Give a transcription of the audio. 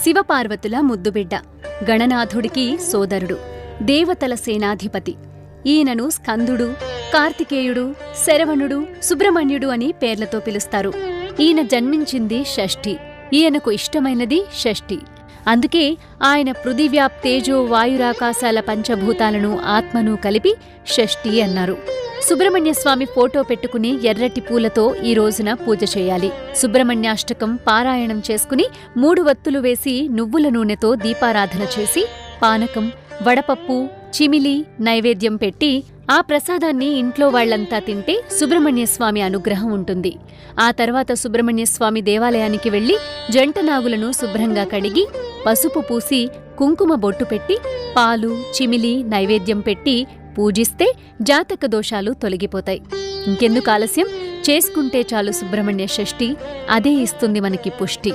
శివపార్వతుల ముద్దుబిడ్డ, గణనాథుడికి సోదరుడు, దేవతల సేనాధిపతి. ఈయనను స్కందుడు, కార్తికేయుడు, శరవణుడు, సుబ్రహ్మణ్యుడు అని పేర్లతో పిలుస్తారు. ఈయన జన్మించింది షష్ఠి. ఈయనకు ఇష్టమైనది షష్ఠి. అందుకే ఆయన పృథివ్యాప్ తేజో వాయురాకాశాల పంచభూతాలను ఆత్మను కలిపి షష్ఠి అన్నారు. సుబ్రహ్మణ్యస్వామి ఫోటో పెట్టుకుని ఎర్రటి పూలతో ఈ రోజున పూజ చేయాలి. సుబ్రహ్మణ్యాష్టకం పారాయణం చేసుకుని 3 వత్తులు వేసి నువ్వుల నూనెతో దీపారాధన చేసి పానకం, వడపప్పు, చిమిలి నైవేద్యం పెట్టి ఆ ప్రసాదాన్ని ఇంట్లో వాళ్లంతా తింటే సుబ్రహ్మణ్యస్వామి అనుగ్రహం ఉంటుంది. ఆ తర్వాత సుబ్రహ్మణ్యస్వామి దేవాలయానికి వెళ్లి జంటనాగులను శుభ్రంగా కడిగి పసుపు పూసి కుంకుమ బొట్టు పెట్టి పాలు, చిమిలి నైవేద్యం పెట్టి పూజిస్తే జాతక దోషాలు తొలగిపోతాయి. ఇంకెందుకు ఆలస్యం, చేసుకుంటే చాలు సుబ్రహ్మణ్య షష్ఠి. అదే ఇస్తుంది మనకి పుష్టి.